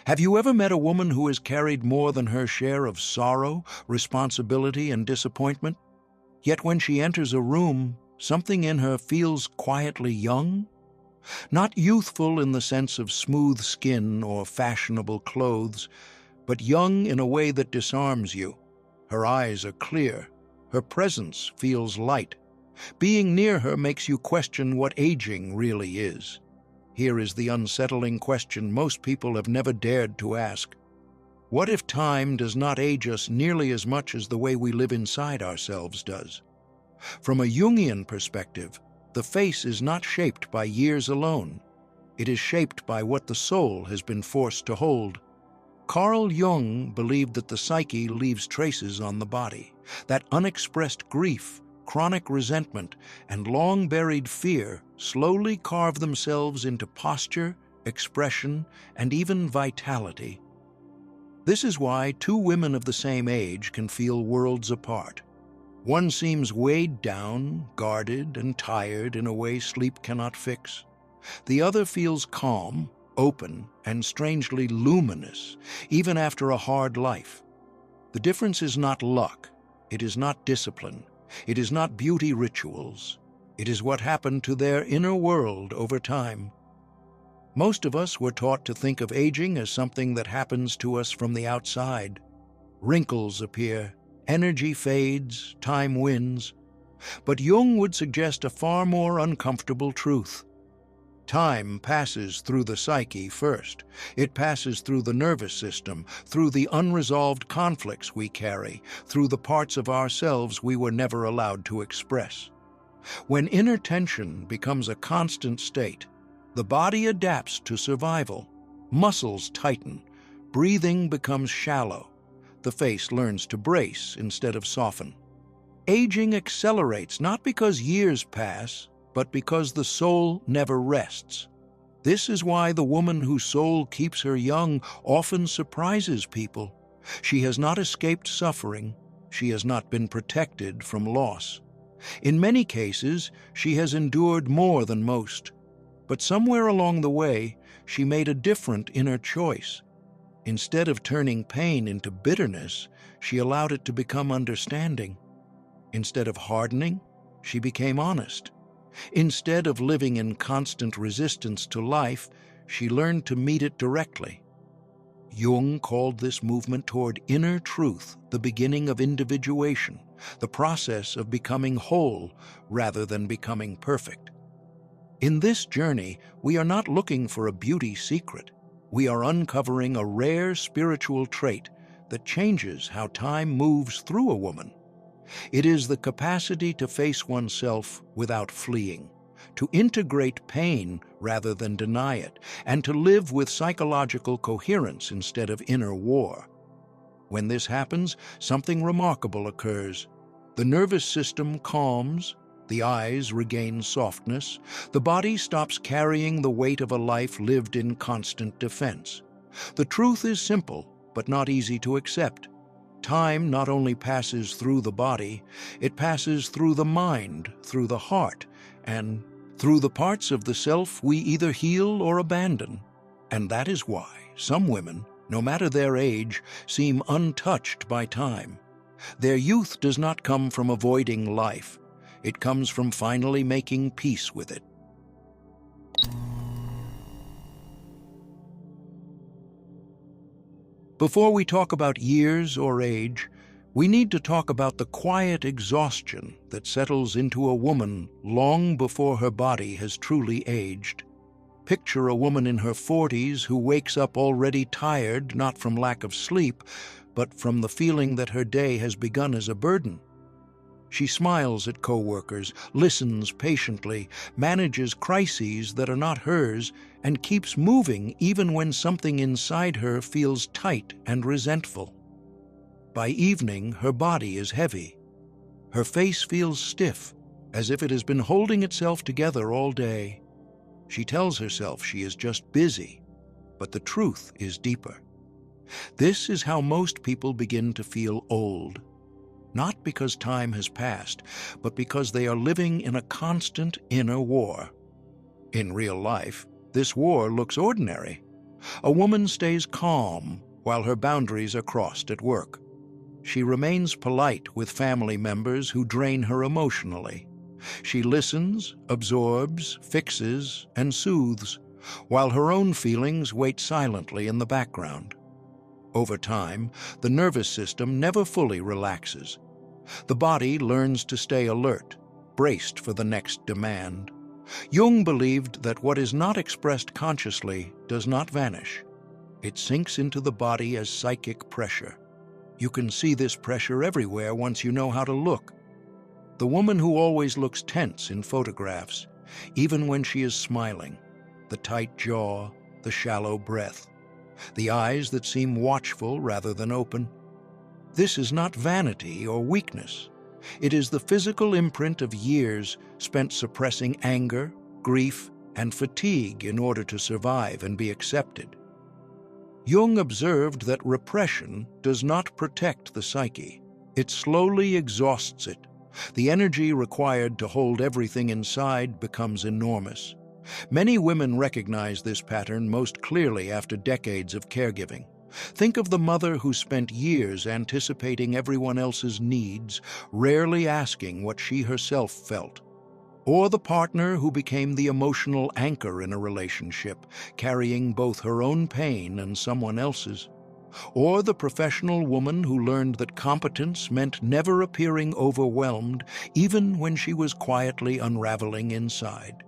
Have you ever met a woman who has carried more than her share of sorrow, responsibility, and disappointment? Yet when she enters a room, something in her feels quietly young? Not youthful in the sense of smooth skin or fashionable clothes, but young in a way that disarms you. Her eyes are clear. Her presence feels light. Being near her makes you question what aging really is. Here is the unsettling question most people have never dared to ask. What if time does not age us nearly as much as the way we live inside ourselves does? From a Jungian perspective, the face is not shaped by years alone. It is shaped by what the soul has been forced to hold. Carl Jung believed that the psyche leaves traces on the body, that unexpressed grief, chronic resentment, and long-buried fear slowly carve themselves into posture, expression, and even vitality. This is why two women of the same age can feel worlds apart. One seems weighed down, guarded, and tired in a way sleep cannot fix. The other feels calm, open, and strangely luminous, even after a hard life. The difference is not luck. It is not discipline. It is not beauty rituals. It is what happened to their inner world over time. Most of us were taught to think of aging as something that happens to us from the outside. Wrinkles appear, energy fades, time wins. But Jung would suggest a far more uncomfortable truth. Time passes through the psyche first. It passes through the nervous system, through the unresolved conflicts we carry, through the parts of ourselves we were never allowed to express. When inner tension becomes a constant state, the body adapts to survival. Muscles tighten, breathing becomes shallow. The face learns to brace instead of soften. Aging accelerates not because years pass, but because the soul never rests. This is why the woman whose soul keeps her young often surprises people. She has not escaped suffering. She has not been protected from loss. In many cases, she has endured more than most. But somewhere along the way, she made a different inner choice. Instead of turning pain into bitterness, she allowed it to become understanding. Instead of hardening, she became honest. Instead of living in constant resistance to life, she learned to meet it directly. Jung called this movement toward inner truth the beginning of individuation, the process of becoming whole rather than becoming perfect. In this journey, we are not looking for a beauty secret. We are uncovering a rare spiritual trait that changes how time moves through a woman. It is the capacity to face oneself without fleeing, to integrate pain rather than deny it, and to live with psychological coherence instead of inner war. When this happens, something remarkable occurs. The nervous system calms, the eyes regain softness, the body stops carrying the weight of a life lived in constant defense. The truth is simple, but not easy to accept. Time not only passes through the body, it passes through the mind, through the heart, and through the parts of the self we either heal or abandon. And that is why some women, no matter their age, seem untouched by time. Their youth does not come from avoiding life. It comes from finally making peace with it. Before we talk about years or age, we need to talk about the quiet exhaustion that settles into a woman long before her body has truly aged. Picture a woman in her 40s who wakes up already tired, not from lack of sleep, but from the feeling that her day has begun as a burden. She smiles at coworkers, listens patiently, manages crises that are not hers, and keeps moving even when something inside her feels tight and resentful. By evening, her body is heavy. Her face feels stiff, as if it has been holding itself together all day. She tells herself she is just busy, but the truth is deeper. This is how most people begin to feel old. Not because time has passed, but because they are living in a constant inner war. In real life, this war looks ordinary. A woman stays calm while her boundaries are crossed at work. She remains polite with family members who drain her emotionally. She listens, absorbs, fixes, and soothes, while her own feelings wait silently in the background. Over time, the nervous system never fully relaxes. The body learns to stay alert, braced for the next demand. Jung believed that what is not expressed consciously does not vanish. It sinks into the body as psychic pressure. You can see this pressure everywhere once you know how to look. The woman who always looks tense in photographs, even when she is smiling, the tight jaw, the shallow breath, the eyes that seem watchful rather than open. This is not vanity or weakness. It is the physical imprint of years spent suppressing anger, grief, and fatigue in order to survive and be accepted. Jung observed that repression does not protect the psyche. It slowly exhausts it. The energy required to hold everything inside becomes enormous. Many women recognize this pattern most clearly after decades of caregiving. Think of the mother who spent years anticipating everyone else's needs, rarely asking what she herself felt. Or the partner who became the emotional anchor in a relationship, carrying both her own pain and someone else's. Or the professional woman who learned that competence meant never appearing overwhelmed, even when she was quietly unraveling inside.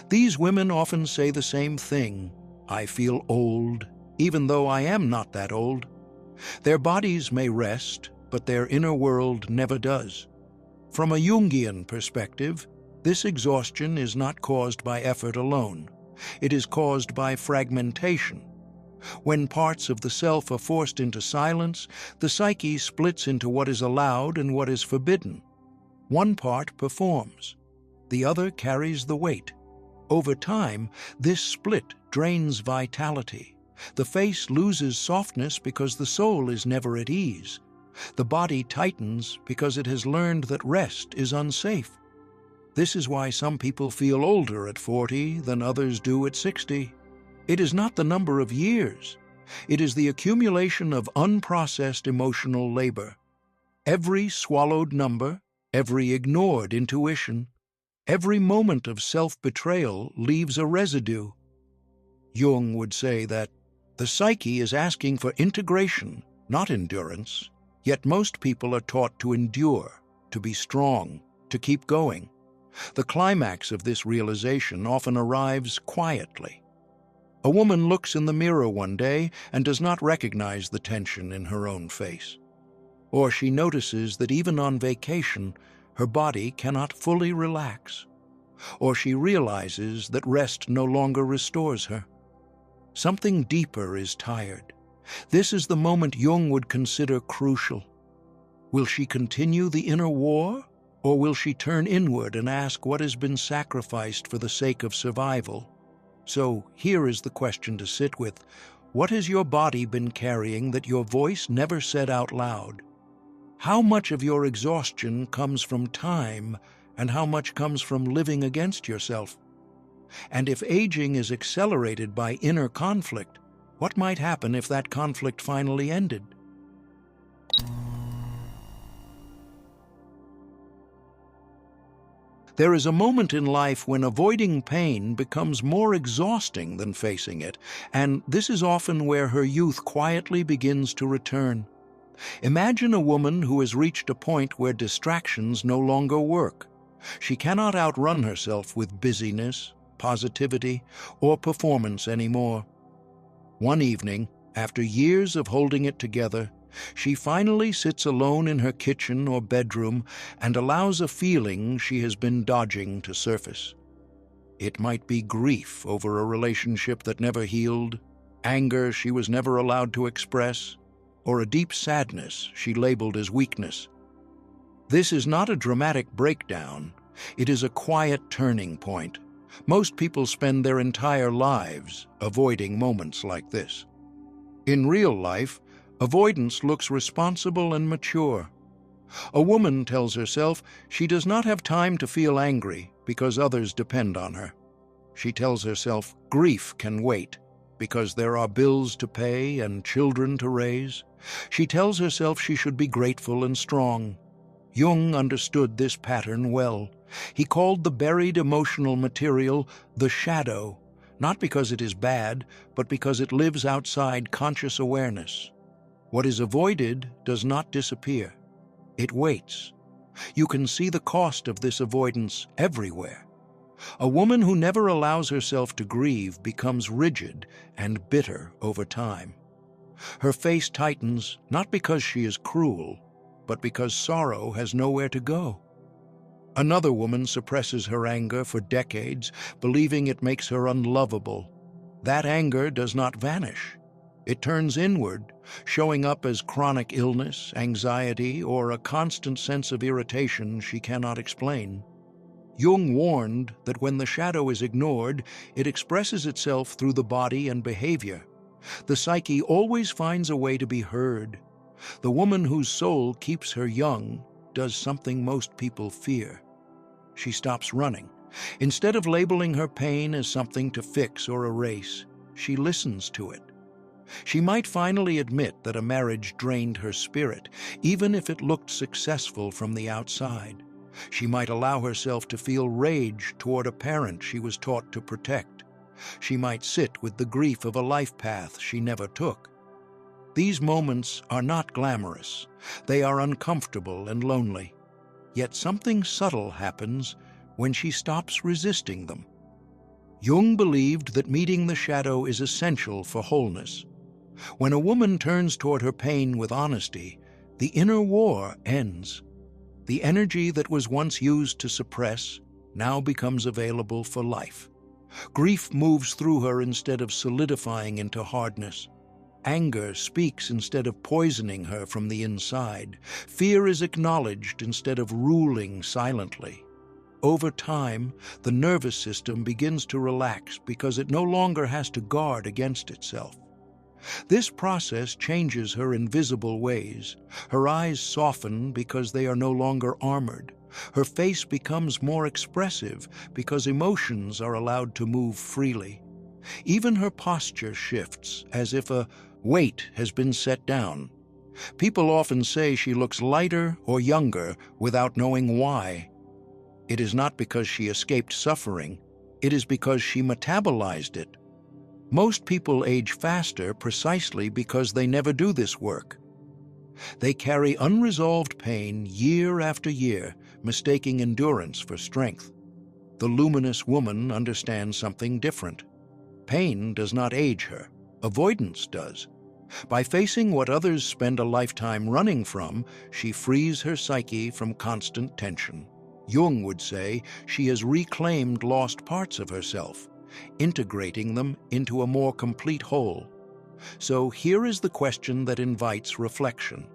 These women often say the same thing: "I feel old, even though I am not that old." Their bodies may rest, but their inner world never does. From a Jungian perspective, this exhaustion is not caused by effort alone. It is caused by fragmentation. When parts of the self are forced into silence, the psyche splits into what is allowed and what is forbidden. One part performs. The other carries the weight. Over time, this split drains vitality. The face loses softness because the soul is never at ease. The body tightens because it has learned that rest is unsafe. This is why some people feel older at 40 than others do at 60. It is not the number of years. It is the accumulation of unprocessed emotional labor. Every swallowed number, every ignored intuition, every moment of self-betrayal leaves a residue. Jung would say that the psyche is asking for integration, not endurance. Yet most people are taught to endure, to be strong, to keep going. The climax of this realization often arrives quietly. A woman looks in the mirror one day and does not recognize the tension in her own face. Or she notices that even on vacation, her body cannot fully relax. Or she realizes that rest no longer restores her. Something deeper is tired. This is the moment Jung would consider crucial. Will she continue the inner war, or will she turn inward and ask what has been sacrificed for the sake of survival? So here is the question to sit with. What has your body been carrying that your voice never said out loud? How much of your exhaustion comes from time, and how much comes from living against yourself? And if aging is accelerated by inner conflict, what might happen if that conflict finally ended? There is a moment in life when avoiding pain becomes more exhausting than facing it, and this is often where her youth quietly begins to return. Imagine a woman who has reached a point where distractions no longer work. She cannot outrun herself with busyness, positivity, or performance anymore. One evening, after years of holding it together, she finally sits alone in her kitchen or bedroom and allows a feeling she has been dodging to surface. It might be grief over a relationship that never healed, anger she was never allowed to express, or a deep sadness she labeled as weakness. This is not a dramatic breakdown. It is a quiet turning point. Most people spend their entire lives avoiding moments like this. In real life, avoidance looks responsible and mature. A woman tells herself she does not have time to feel angry because others depend on her. She tells herself grief can wait. because there are bills to pay and children to raise. She tells herself she should be grateful and strong. Jung understood this pattern well. He called the buried emotional material the shadow, not because it is bad, but because it lives outside conscious awareness. What is avoided does not disappear. It waits. You can see the cost of this avoidance everywhere. A woman who never allows herself to grieve becomes rigid and bitter over time. Her face tightens not because she is cruel, but because sorrow has nowhere to go. Another woman suppresses her anger for decades, believing it makes her unlovable. That anger does not vanish. It turns inward, showing up as chronic illness, anxiety, or a constant sense of irritation she cannot explain. Jung warned that when the shadow is ignored, it expresses itself through the body and behavior. The psyche always finds a way to be heard. The woman whose soul keeps her young does something most people fear. She stops running. Instead of labeling her pain as something to fix or erase, she listens to it. She might finally admit that a marriage drained her spirit, even if it looked successful from the outside. She might allow herself to feel rage toward a parent she was taught to protect. She might sit with the grief of a life path she never took. These moments are not glamorous. They are uncomfortable and lonely. Yet something subtle happens when she stops resisting them. Jung believed that meeting the shadow is essential for wholeness. When a woman turns toward her pain with honesty, the inner war ends. The energy that was once used to suppress now becomes available for life. Grief moves through her instead of solidifying into hardness. Anger speaks instead of poisoning her from the inside. Fear is acknowledged instead of ruling silently. Over time, the nervous system begins to relax because it no longer has to guard against itself. This process changes her in visible ways. Her eyes soften because they are no longer armored. Her face becomes more expressive because emotions are allowed to move freely. Even her posture shifts, as if a weight has been set down. People often say she looks lighter or younger without knowing why. It is not because she escaped suffering. It is because she metabolized it. Most people age faster precisely because they never do this work. They carry unresolved pain year after year, mistaking endurance for strength. The luminous woman understands something different. Pain does not age her. Avoidance does. By facing what others spend a lifetime running from, she frees her psyche from constant tension. Jung would say she has reclaimed lost parts of herself, integrating them into a more complete whole. So here is the question that invites reflection.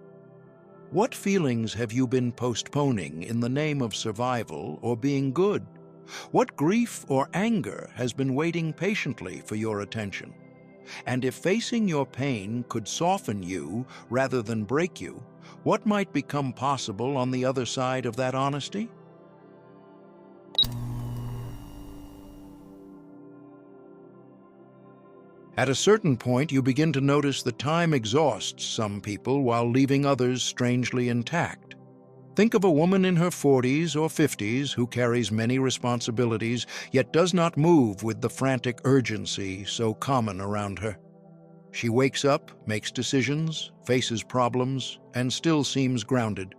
What feelings have you been postponing in the name of survival or being good? What grief or anger has been waiting patiently for your attention? And if facing your pain could soften you rather than break you, what might become possible on the other side of that honesty? At a certain point, you begin to notice that time exhausts some people while leaving others strangely intact. Think of a woman in her 40s or 50s who carries many responsibilities, yet does not move with the frantic urgency so common around her. She wakes up, makes decisions, faces problems, and still seems grounded.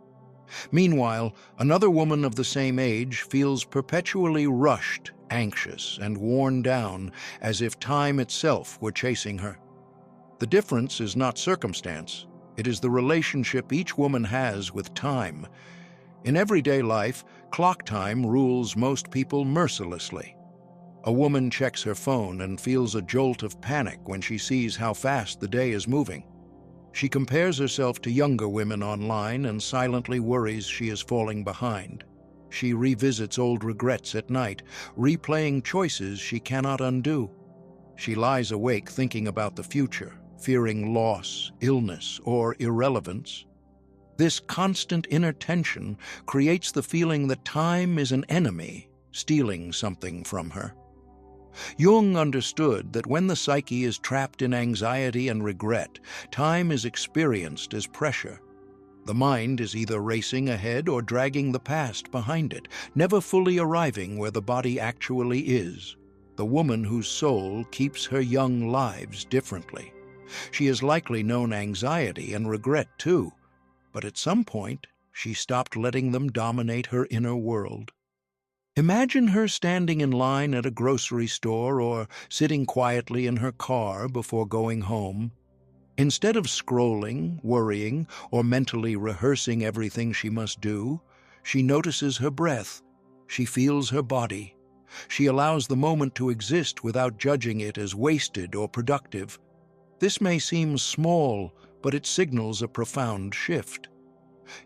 Meanwhile, another woman of the same age feels perpetually rushed, anxious, and worn down, as if time itself were chasing her. The difference is not circumstance. It is the relationship each woman has with time. In everyday life, clock time rules most people mercilessly. A woman checks her phone and feels a jolt of panic when she sees how fast the day is moving. She compares herself to younger women online and silently worries she is falling behind. She revisits old regrets at night, replaying choices she cannot undo. She lies awake thinking about the future, fearing loss, illness, or irrelevance. This constant inner tension creates the feeling that time is an enemy, stealing something from her. Jung understood that when the psyche is trapped in anxiety and regret, time is experienced as pressure. The mind is either racing ahead or dragging the past behind it, never fully arriving where the body actually is. The woman whose soul keeps her young lives differently. She has likely known anxiety and regret too, but at some point she stopped letting them dominate her inner world. Imagine her standing in line at a grocery store or sitting quietly in her car before going home. Instead of scrolling, worrying, or mentally rehearsing everything she must do, she notices her breath. She feels her body. She allows the moment to exist without judging it as wasted or productive. This may seem small, but it signals a profound shift.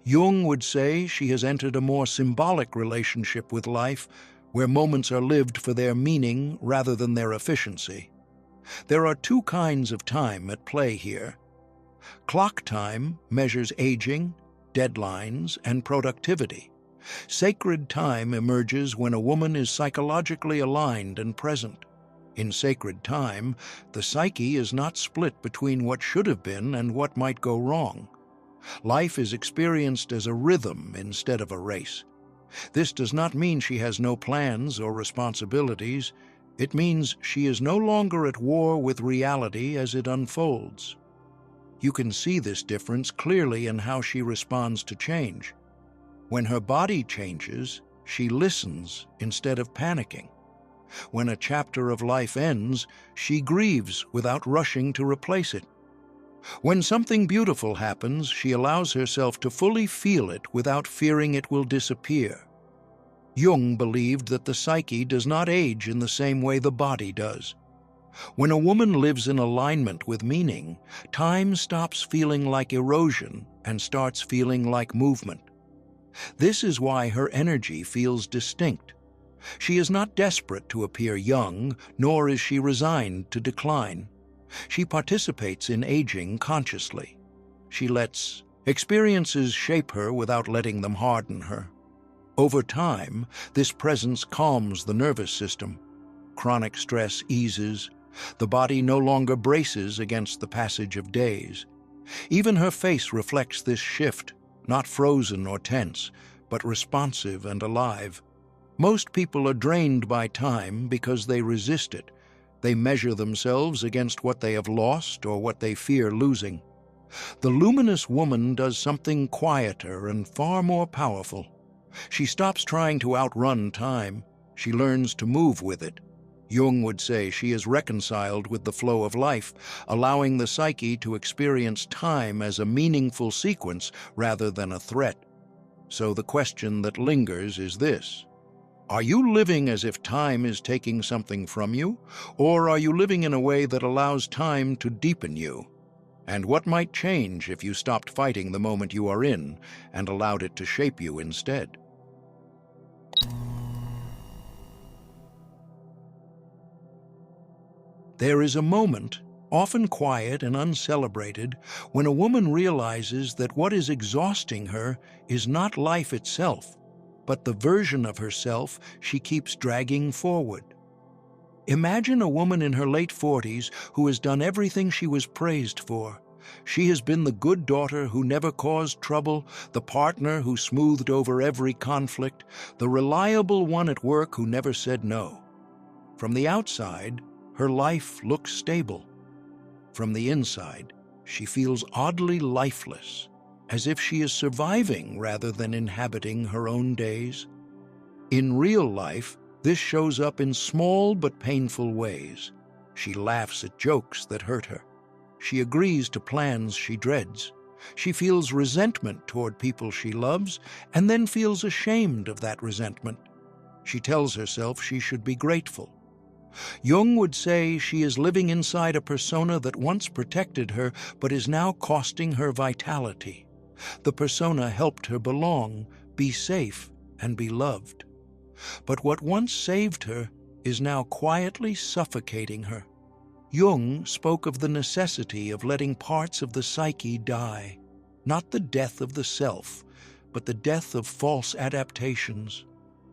Jung would say she has entered a more symbolic relationship with life, where moments are lived for their meaning rather than their efficiency. There are two kinds of time at play here. Clock time measures aging, deadlines, and productivity. Sacred time emerges when a woman is psychologically aligned and present. In sacred time, the psyche is not split between what should have been and what might go wrong. Life is experienced as a rhythm instead of a race. This does not mean she has no plans or responsibilities. It means she is no longer at war with reality as it unfolds. You can see this difference clearly in how she responds to change. When her body changes, she listens instead of panicking. When a chapter of life ends, she grieves without rushing to replace it. When something beautiful happens, she allows herself to fully feel it without fearing it will disappear. Jung believed that the psyche does not age in the same way the body does. When a woman lives in alignment with meaning, time stops feeling like erosion and starts feeling like movement. This is why her energy feels distinct. She is not desperate to appear young, nor is she resigned to decline. She participates in aging consciously. She lets experiences shape her without letting them harden her. Over time, this presence calms the nervous system. Chronic stress eases. The body no longer braces against the passage of days. Even her face reflects this shift, not frozen or tense, but responsive and alive. Most people are drained by time because they resist it. They measure themselves against what they have lost or what they fear losing. The luminous woman does something quieter and far more powerful. She stops trying to outrun time. She learns to move with it. Jung would say she is reconciled with the flow of life, allowing the psyche to experience time as a meaningful sequence rather than a threat. So the question that lingers is this: are you living as if time is taking something from you, or are you living in a way that allows time to deepen you? And what might change if you stopped fighting the moment you are in and allowed it to shape you instead? There is a moment, often quiet and uncelebrated, when a woman realizes that what is exhausting her is not life itself, but the version of herself she keeps dragging forward. Imagine a woman in her late 40s who has done everything she was praised for. She has been the good daughter who never caused trouble, the partner who smoothed over every conflict, the reliable one at work who never said no. From the outside, her life looks stable. From the inside, she feels oddly lifeless, as if she is surviving rather than inhabiting her own days. In real life, this shows up in small but painful ways. She laughs at jokes that hurt her. She agrees to plans she dreads. She feels resentment toward people she loves, and then feels ashamed of that resentment. She tells herself she should be grateful. Jung would say she is living inside a persona that once protected her but is now costing her vitality. The persona helped her belong, be safe, and be loved. But what once saved her is now quietly suffocating her. Jung spoke of the necessity of letting parts of the psyche die, not the death of the self, but the death of false adaptations.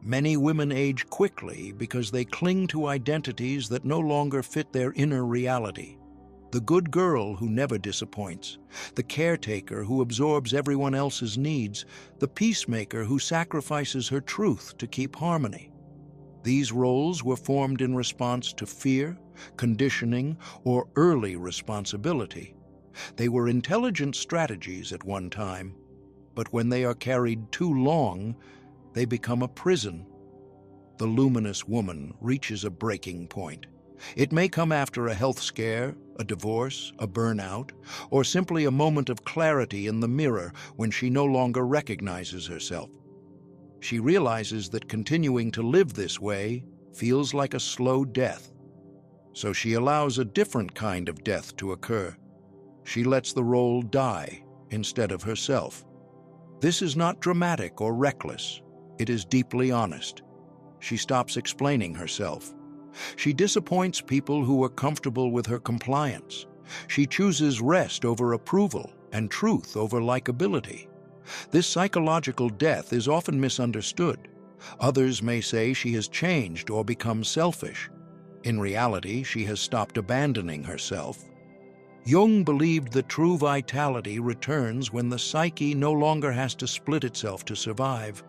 Many women age quickly because they cling to identities that no longer fit their inner reality. The good girl who never disappoints, the caretaker who absorbs everyone else's needs, the peacemaker who sacrifices her truth to keep harmony. These roles were formed in response to fear, conditioning, or early responsibility. They were intelligent strategies at one time, but when they are carried too long, they become a prison. The luminous woman reaches a breaking point. It may come after a health scare, a divorce, a burnout, or simply a moment of clarity in the mirror when she no longer recognizes herself. She realizes that continuing to live this way feels like a slow death. So she allows a different kind of death to occur. She lets the role die instead of herself. This is not dramatic or reckless. It is deeply honest. She stops explaining herself. She disappoints people who are comfortable with her compliance. She chooses rest over approval and truth over likability. This psychological death is often misunderstood. Others may say she has changed or become selfish. In reality, she has stopped abandoning herself. Jung believed that true vitality returns when the psyche no longer has to split itself to survive.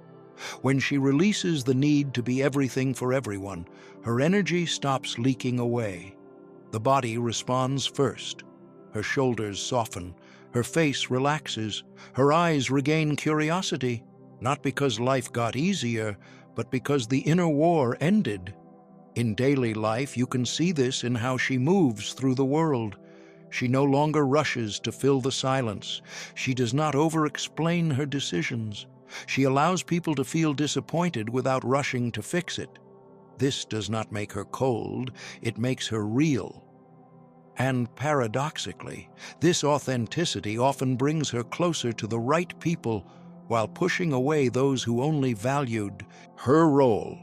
When she releases the need to be everything for everyone, her energy stops leaking away. The body responds first. Her shoulders soften, her face relaxes, her eyes regain curiosity, not because life got easier, but because the inner war ended. In daily life, you can see this in how she moves through the world. She no longer rushes to fill the silence. She does not over-explain her decisions. She allows people to feel disappointed without rushing to fix it. This does not make her cold, it makes her real. And paradoxically, this authenticity often brings her closer to the right people while pushing away those who only valued her role.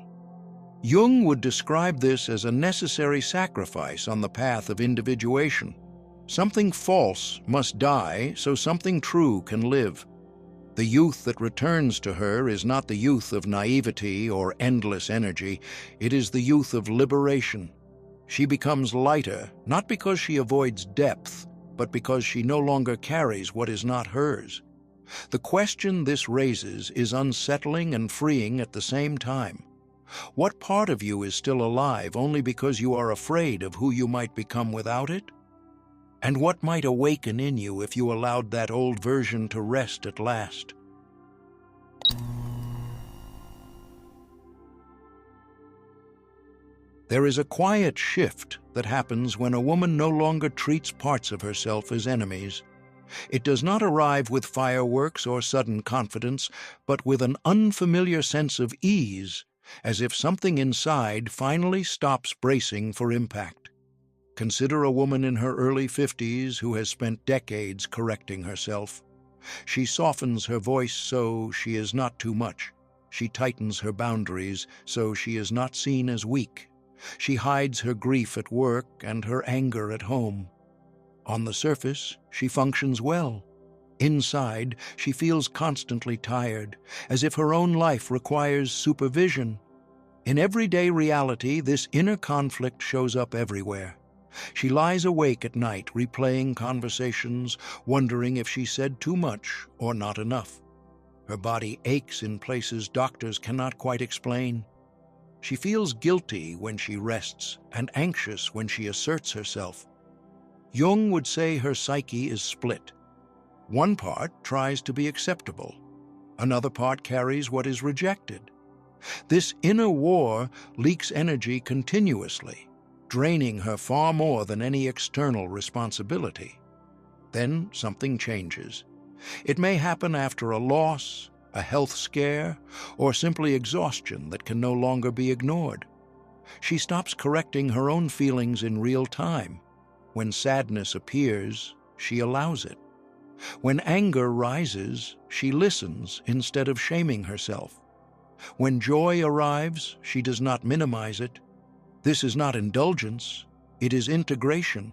Jung would describe this as a necessary sacrifice on the path of individuation. Something false must die so something true can live. The youth that returns to her is not the youth of naivety or endless energy. It is the youth of liberation. She becomes lighter, not because she avoids depth, but because she no longer carries what is not hers. The question this raises is unsettling and freeing at the same time. What part of you is still alive only because you are afraid of who you might become without it? And what might awaken in you if you allowed that old version to rest at last? There is a quiet shift that happens when a woman no longer treats parts of herself as enemies. It does not arrive with fireworks or sudden confidence, but with an unfamiliar sense of ease, as if something inside finally stops bracing for impact. Consider a woman in her early 50s who has spent decades correcting herself. She softens her voice so she is not too much. She tightens her boundaries so she is not seen as weak. She hides her grief at work and her anger at home. On the surface, she functions well. Inside, she feels constantly tired, as if her own life requires supervision. In everyday reality, this inner conflict shows up everywhere. She lies awake at night, replaying conversations, wondering if she said too much or not enough. Her body aches in places doctors cannot quite explain. She feels guilty when she rests and anxious when she asserts herself. Jung would say her psyche is split. One part tries to be acceptable. Another part carries what is rejected. This inner war leaks energy continuously, draining her far more than any external responsibility. Then something changes. It may happen after a loss, a health scare, or simply exhaustion that can no longer be ignored. She stops correcting her own feelings in real time. When sadness appears, she allows it. When anger rises, she listens instead of shaming herself. When joy arrives, she does not minimize it. This is not indulgence, it is integration.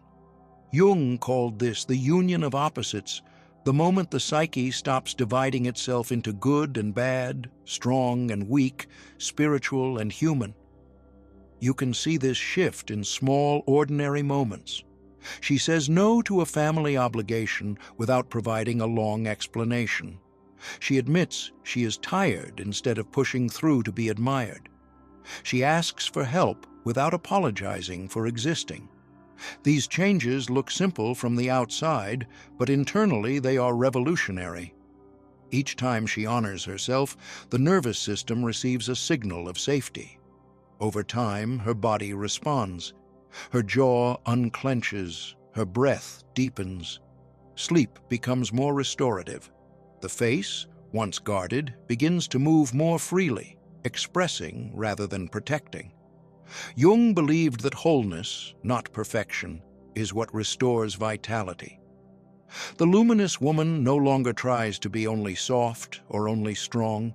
Jung called this the union of opposites, The moment the psyche stops dividing itself into good and bad, strong and weak, spiritual and human, you can see this shift in small, ordinary moments. She says no to a family obligation without providing a long explanation. She admits she is tired instead of pushing through to be admired. She asks for help without apologizing for existing. These changes look simple from the outside, but internally they are revolutionary. Each time she honors herself, the nervous system receives a signal of safety. Over time, her body responds. Her jaw unclenches, her breath deepens. Sleep becomes more restorative. The face, once guarded, begins to move more freely, expressing rather than protecting. Jung believed that wholeness, not perfection, is what restores vitality. The luminous woman no longer tries to be only soft or only strong.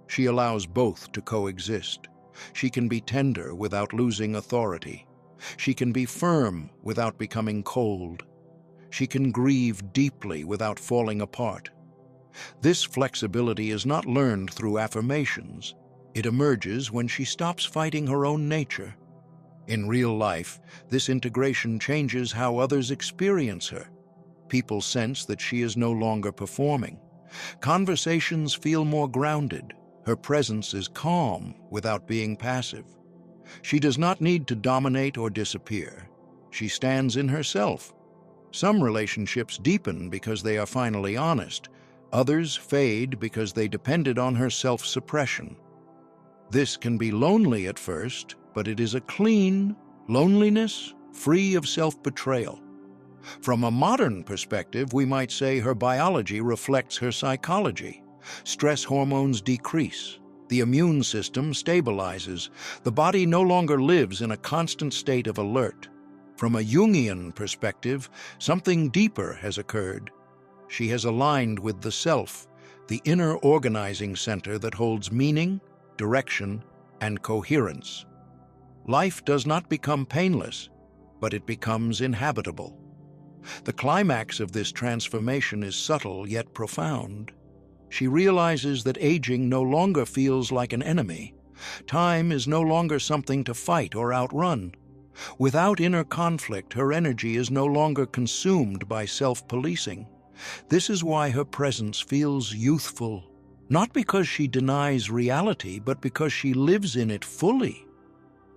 She allows both to coexist. She can be tender without losing authority. She can be firm without becoming cold. She can grieve deeply without falling apart. This flexibility is not learned through affirmations. It emerges when she stops fighting her own nature. In real life, this integration changes how others experience her. People sense that she is no longer performing. Conversations feel more grounded. Her presence is calm without being passive. She does not need to dominate or disappear. She stands in herself. Some relationships deepen because they are finally honest. Others fade because they depended on her self-suppression. This can be lonely at first, but it is a clean loneliness, free of self-betrayal. From a modern perspective, we might say her biology reflects her psychology. Stress hormones decrease. The immune system stabilizes. The body no longer lives in a constant state of alert. From a Jungian perspective, something deeper has occurred. She has aligned with the self, the inner organizing center that holds meaning, direction, and coherence. Life does not become painless, but it becomes inhabitable. The climax of this transformation is subtle yet profound. She realizes that aging no longer feels like an enemy. Time is no longer something to fight or outrun. Without inner conflict, her energy is no longer consumed by self-policing. This is why her presence feels youthful, not because she denies reality, but because she lives in it fully.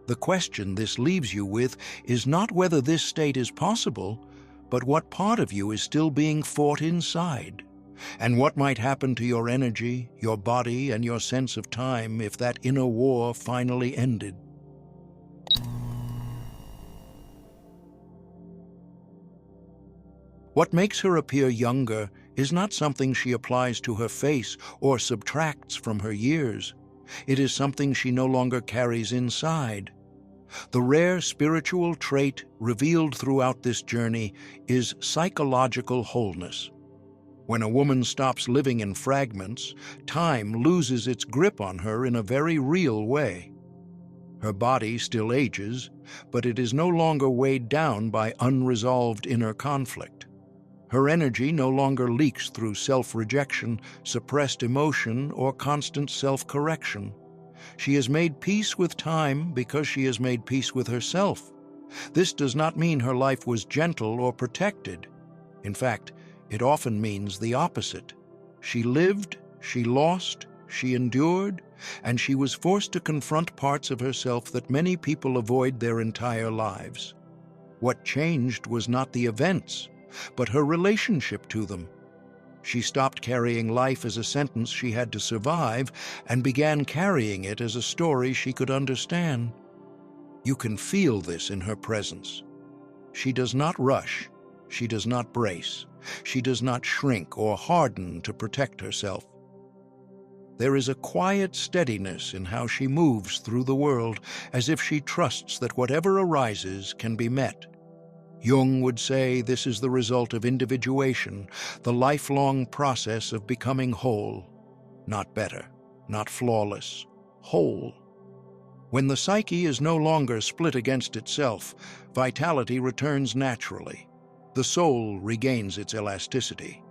The question this leaves you with is not whether this state is possible, but what part of you is still being fought inside, and what might happen to your energy, your body, and your sense of time if that inner war finally ended. What makes her appear younger is not something she applies to her face or subtracts from her years. It is something she no longer carries inside. The rare spiritual trait revealed throughout this journey is psychological wholeness. When a woman stops living in fragments, time loses its grip on her in a very real way. Her body still ages, but it is no longer weighed down by unresolved inner conflict. Her energy no longer leaks through self-rejection, suppressed emotion, or constant self-correction. She has made peace with time because she has made peace with herself. This does not mean her life was gentle or protected. In fact, it often means the opposite. She lived, she lost, she endured, and she was forced to confront parts of herself that many people avoid their entire lives. What changed was not the events, but her relationship to them. She stopped carrying life as a sentence she had to survive and began carrying it as a story she could understand. You can feel this in her presence. She does not rush. She does not brace. She does not shrink or harden to protect herself. There is a quiet steadiness in how she moves through the world, as if she trusts that whatever arises can be met. Jung would say this is the result of individuation, the lifelong process of becoming whole. Not better, not flawless, whole. When the psyche is no longer split against itself, vitality returns naturally. The soul regains its elasticity.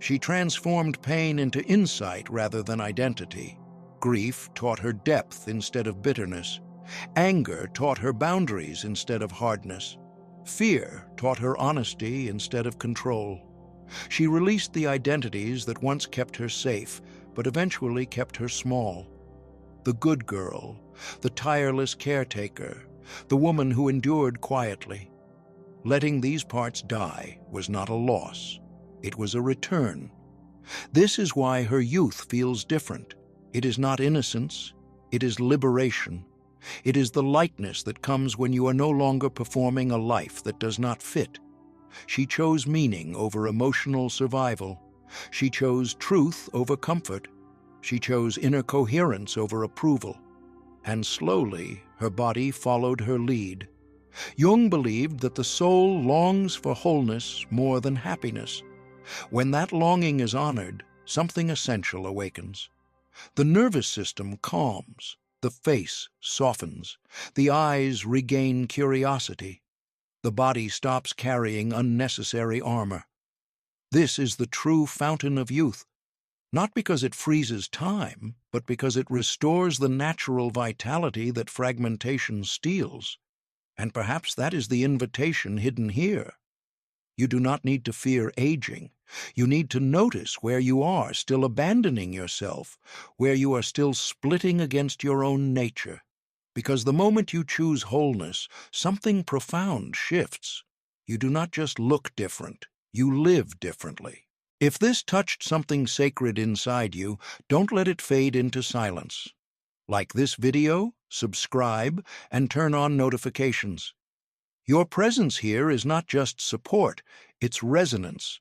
She transformed pain into insight rather than identity. Grief taught her depth instead of bitterness. Anger taught her boundaries instead of hardness. Fear taught her honesty instead of control. She released the identities that once kept her safe, but eventually kept her small. The good girl, the tireless caretaker, the woman who endured quietly. Letting these parts die was not a loss. It was a return. This is why her youth feels different. It is not innocence, it is liberation. It is the lightness that comes when you are no longer performing a life that does not fit. She chose meaning over emotional survival. She chose truth over comfort. She chose inner coherence over approval. And slowly, her body followed her lead. Jung believed that the soul longs for wholeness more than happiness. When that longing is honored, something essential awakens. The nervous system calms, the face softens, the eyes regain curiosity, the body stops carrying unnecessary armor. This is the true fountain of youth, not because it freezes time, but because it restores the natural vitality that fragmentation steals. And perhaps that is the invitation hidden here. You do not need to fear aging. You need to notice where you are still abandoning yourself, where you are still splitting against your own nature. Because the moment you choose wholeness, something profound shifts. You do not just look different, you live differently. If this touched something sacred inside you, don't let it fade into silence. Like this video, subscribe, and turn on notifications. Your presence here is not just support, it's resonance.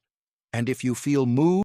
And if you feel moved,